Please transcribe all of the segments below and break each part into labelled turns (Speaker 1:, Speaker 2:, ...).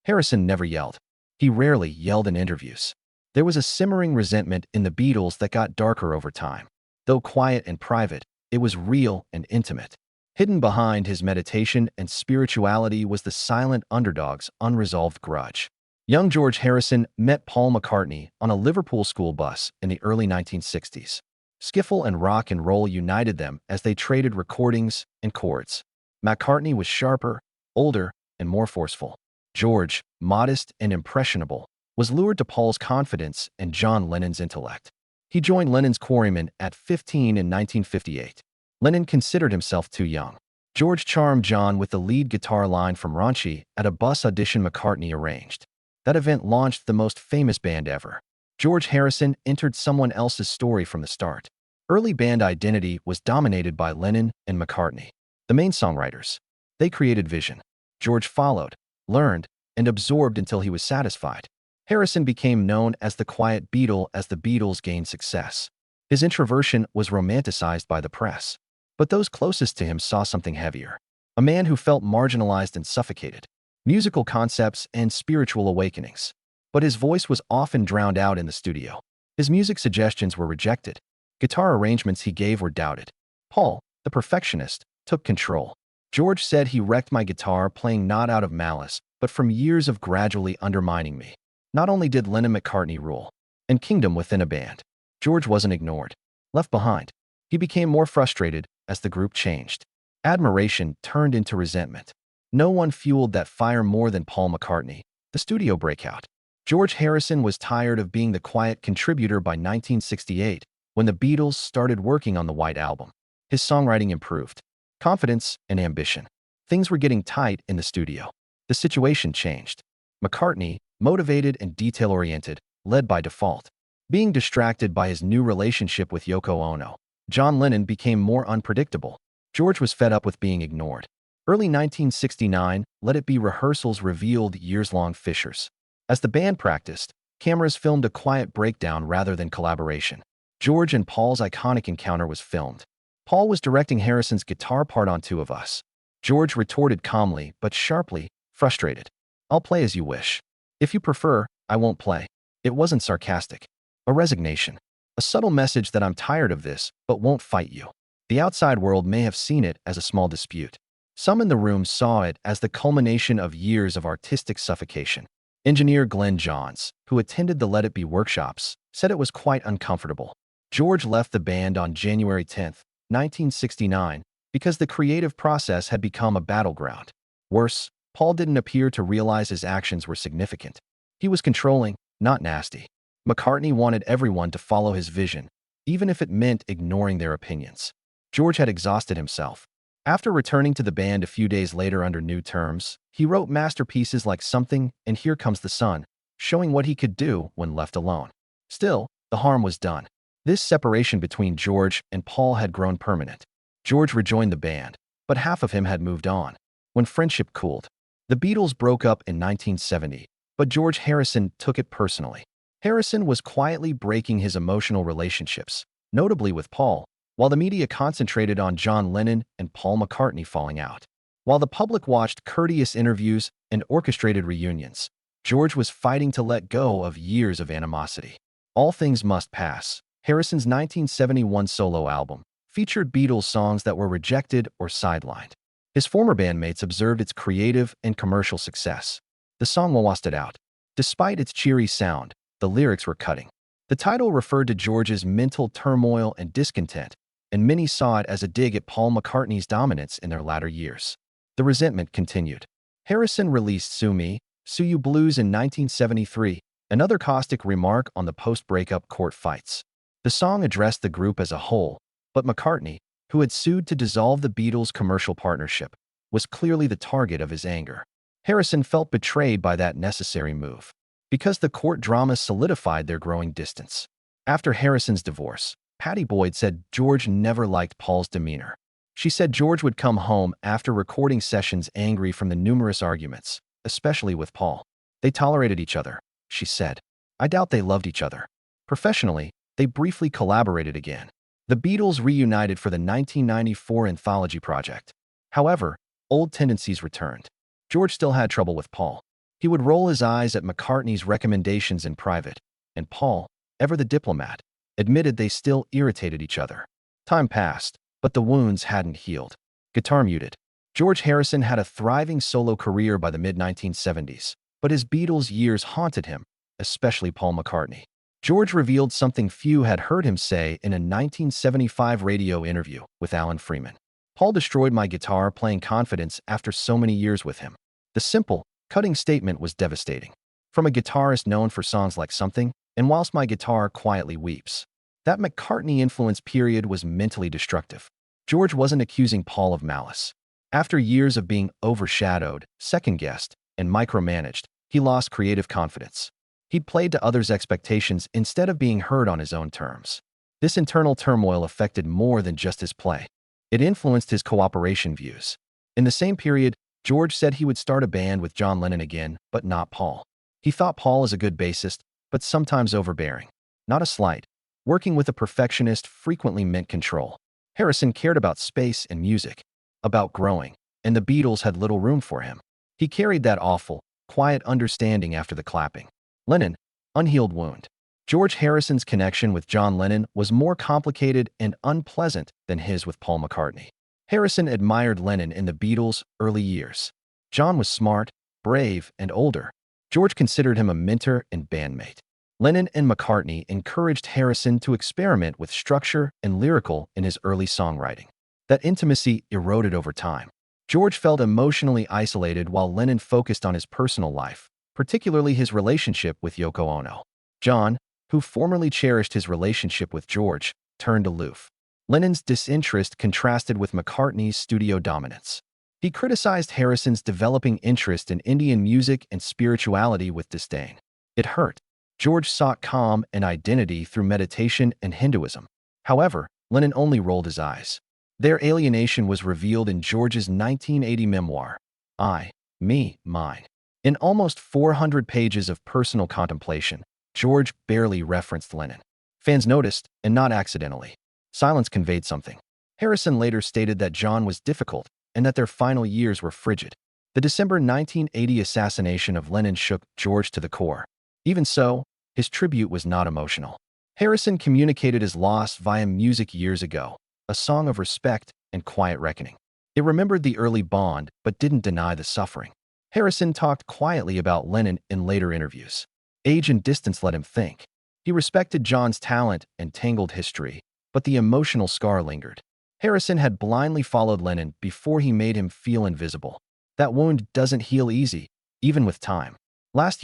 Speaker 1: Harrison never yelled. He rarely yelled in interviews. There was a simmering resentment in the Beatles that got darker over time. Though quiet and private, it was real and intimate. Hidden behind his meditation and spirituality was the silent underdog's unresolved grudge. Young George Harrison met Paul McCartney on a Liverpool school bus in the early 1960s. Skiffle and rock and roll united them as they traded recordings and chords. McCartney was sharper, older, and more forceful. George, modest and impressionable, was lured to Paul's confidence and John Lennon's intellect. He joined Lennon's quarrymen at 15 in 1958. Lennon considered himself too young. George charmed John with the lead guitar line from Raunchy at a bus audition McCartney arranged. That event launched the most famous band ever. George Harrison entered someone else's story from the start. Early band identity was dominated by Lennon and McCartney, the main songwriters. They created vision. George followed, learned, and absorbed until he was satisfied. Harrison became known as the quiet Beatle as the Beatles gained success. His introversion was romanticized by the press. But those closest to him saw something heavier. A man who felt marginalized and suffocated. Musical concepts and spiritual awakenings. But his voice was often drowned out in the studio. His music suggestions were rejected. Guitar arrangements he gave were doubted. Paul, the perfectionist, took control. George said he wrecked my guitar playing not out of malice, but from years of gradually undermining me. Not only did Lennon-McCartney rule, and kingdom within a band, George wasn't ignored, left behind. He became more frustrated as the group changed. Admiration turned into resentment. No one fueled that fire more than Paul McCartney. The studio breakout. George Harrison was tired of being the quiet contributor by 1968, when the Beatles started working on the White Album. His songwriting improved. Confidence and ambition. Things were getting tight in the studio. The situation changed. McCartney, motivated and detail-oriented, led by default. Being distracted by his new relationship with Yoko Ono, John Lennon became more unpredictable. George was fed up with being ignored. Early 1969, Let It Be rehearsals revealed years-long fissures. As the band practiced, cameras filmed a quiet breakdown rather than collaboration. George and Paul's iconic encounter was filmed. Paul was directing Harrison's guitar part on Two of Us. George retorted calmly but sharply, frustrated. "I'll play as you wish. If you prefer, I won't play." It wasn't sarcastic. A resignation. A subtle message that I'm tired of this, but won't fight you. The outside world may have seen it as a small dispute. Some in the room saw it as the culmination of years of artistic suffocation. Engineer Glenn Johns, who attended the Let It Be workshops, said it was quite uncomfortable. George left the band on January 10, 1969, because the creative process had become a battleground. Worse, Paul didn't appear to realize his actions were significant. He was controlling, not nasty. McCartney wanted everyone to follow his vision, even if it meant ignoring their opinions. George had exhausted himself. After returning to the band a few days later under new terms, he wrote masterpieces like Something and Here Comes the Sun, showing what he could do when left alone. Still, the harm was done. This separation between George and Paul had grown permanent. George rejoined the band, but half of him had moved on. When friendship cooled, the Beatles broke up in 1970, but George Harrison took it personally. Harrison was quietly breaking his emotional relationships, notably with Paul, while the media concentrated on John Lennon and Paul McCartney falling out. While the public watched courteous interviews and orchestrated reunions, George was fighting to let go of years of animosity. All Things Must Pass, Harrison's 1971 solo album, featured Beatles songs that were rejected or sidelined. His former bandmates observed its creative and commercial success. The song washed out. Despite its cheery sound, the lyrics were cutting. The title referred to George's mental turmoil and discontent, and many saw it as a dig at Paul McCartney's dominance in their latter years. The resentment continued. Harrison released Sue Me, Sue You Blues in 1973, another caustic remark on the post-breakup court fights. The song addressed the group as a whole, but McCartney, who had sued to dissolve the Beatles' commercial partnership, was clearly the target of his anger. Harrison felt betrayed by that necessary move, because the court drama solidified their growing distance. After Harrison's divorce, Pattie Boyd said George never liked Paul's demeanor. She said George would come home after recording sessions angry from the numerous arguments, especially with Paul. They tolerated each other, she said. I doubt they loved each other. Professionally, they briefly collaborated again. The Beatles reunited for the 1994 anthology project. However, old tendencies returned. George still had trouble with Paul. He would roll his eyes at McCartney's recommendations in private, and Paul, ever the diplomat, admitted they still irritated each other. Time passed, but the wounds hadn't healed. Guitar muted. George Harrison had a thriving solo career by the mid-1970s, but his Beatles years haunted him, especially Paul McCartney. George revealed something few had heard him say in a 1975 radio interview with Alan Freeman. Paul destroyed my guitar playing confidence after so many years with him. The simple, cutting statement was devastating. From a guitarist known for songs like Something and Whilst My Guitar Quietly Weeps. That McCartney-influenced period was mentally destructive. George wasn't accusing Paul of malice. After years of being overshadowed, second-guessed, and micromanaged, he lost creative confidence. He played to others' expectations instead of being heard on his own terms. This internal turmoil affected more than just his play. It influenced his cooperation views. In the same period, George said he would start a band with John Lennon again, but not Paul. He thought Paul is a good bassist, but sometimes overbearing. Not a slight. Working with a perfectionist frequently meant control. Harrison cared about space and music, about growing, and the Beatles had little room for him. He carried that awful, quiet understanding after the clapping. Lennon, unhealed wound. George Harrison's connection with John Lennon was more complicated and unpleasant than his with Paul McCartney. Harrison admired Lennon in the Beatles' early years. John was smart, brave, and older. George considered him a mentor and bandmate. Lennon and McCartney encouraged Harrison to experiment with structure and lyrical in his early songwriting. That intimacy eroded over time. George felt emotionally isolated while Lennon focused on his personal life, particularly his relationship with Yoko Ono. John, who formerly cherished his relationship with George, turned aloof. Lennon's disinterest contrasted with McCartney's studio dominance. He criticized Harrison's developing interest in Indian music and spirituality with disdain. It hurt. George sought calm and identity through meditation and Hinduism. However, Lennon only rolled his eyes. Their alienation was revealed in George's 1980 memoir, I, Me, Mine. In almost 400 pages of personal contemplation, George barely referenced Lennon. Fans noticed, and not accidentally. Silence conveyed something. Harrison later stated that John was difficult and that their final years were frigid. The December 1980 assassination of Lennon shook George to the core. Even so, his tribute was not emotional. Harrison communicated his loss via music years ago, a song of respect and quiet reckoning. It remembered the early bond but didn't deny the suffering. Harrison talked quietly about Lennon in later interviews. Age and distance let him think. He respected John's talent and tangled history, but the emotional scar lingered. Harrison had blindly followed Lennon before he made him feel invisible. That wound doesn't heal easy, even with time. Last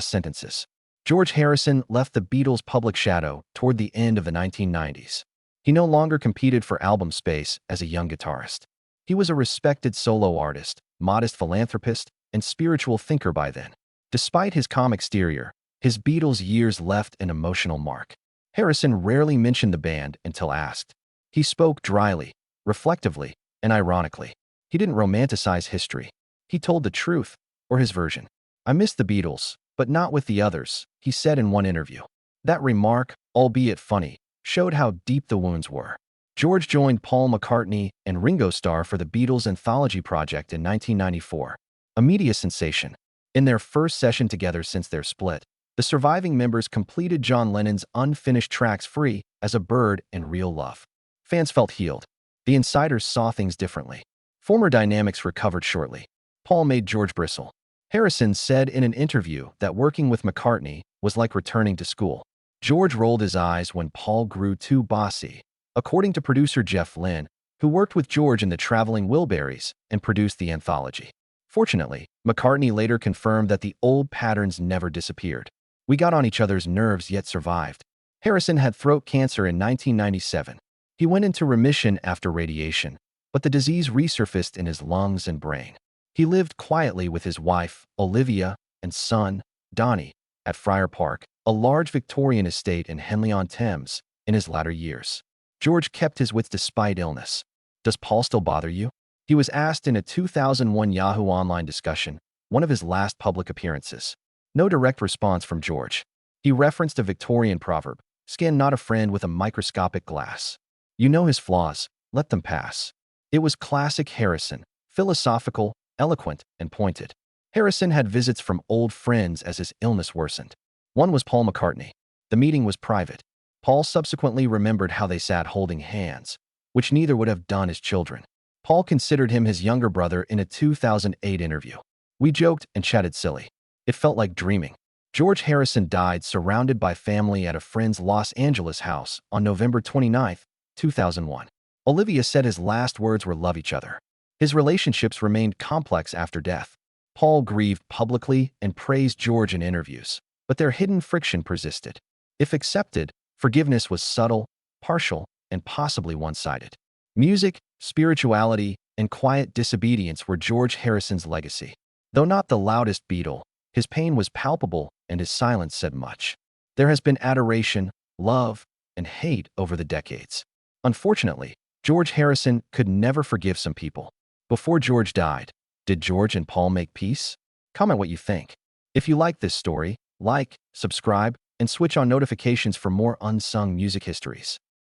Speaker 1: sentences. George Harrison left the Beatles' public shadow toward the end of the 1990s. He no longer competed for album space as a young guitarist. He was a respected solo artist, modest philanthropist, and spiritual thinker by then. Despite his calm exterior, his Beatles years left an emotional mark. Harrison rarely mentioned the band until asked. He spoke dryly, reflectively, and ironically. He didn't romanticize history. He told the truth, or his version. I miss the Beatles, but not with the others, he said in one interview. That remark, albeit funny, showed how deep the wounds were. George joined Paul McCartney and Ringo Starr for the Beatles anthology project in 1994, a media sensation. In their first session together since their split, the surviving members completed John Lennon's unfinished tracks Free, As a Bird, and Real Love. Fans felt healed. The insiders saw things differently. Former dynamics recovered shortly. Paul made George bristle. Harrison said in an interview that working with McCartney was like returning to school. George rolled his eyes when Paul grew too bossy. According to producer Jeff Lynne, who worked with George in the Traveling Wilburys and produced the anthology. Fortunately, McCartney later confirmed that the old patterns never disappeared. We got on each other's nerves yet survived. Harrison had throat cancer in 1997. He went into remission after radiation, but the disease resurfaced in his lungs and brain. He lived quietly with his wife, Olivia, and son, Donnie, at Friar Park, a large Victorian estate in Henley-on-Thames, in his latter years. George kept his wits despite illness. Does Paul still bother you? He was asked in a 2001 Yahoo Online discussion, one of his last public appearances. No direct response from George. He referenced a Victorian proverb, scan not a friend with a microscopic glass. You know his flaws, let them pass. It was classic Harrison, philosophical, eloquent, and pointed. Harrison had visits from old friends as his illness worsened. One was Paul McCartney. The meeting was private. Paul subsequently remembered how they sat holding hands, which neither would have done as children. Paul considered him his younger brother in a 2008 interview. We joked and chatted silly. It felt like dreaming. George Harrison died surrounded by family at a friend's Los Angeles house on November 29, 2001. Olivia said his last words were "love each other." His relationships remained complex after death. Paul grieved publicly and praised George in interviews, but their hidden friction persisted. If accepted, forgiveness was subtle, partial, and possibly one-sided. Music, spirituality, and quiet disobedience were George Harrison's legacy. Though not the loudest Beatle, his pain was palpable and his silence said much. There has been adoration, love, and hate over the decades. Unfortunately, George Harrison could never forgive some people. Before George died, did George and Paul make peace? Comment what you think. If you like this story, like, subscribe, and switch on notifications for more unsung music histories.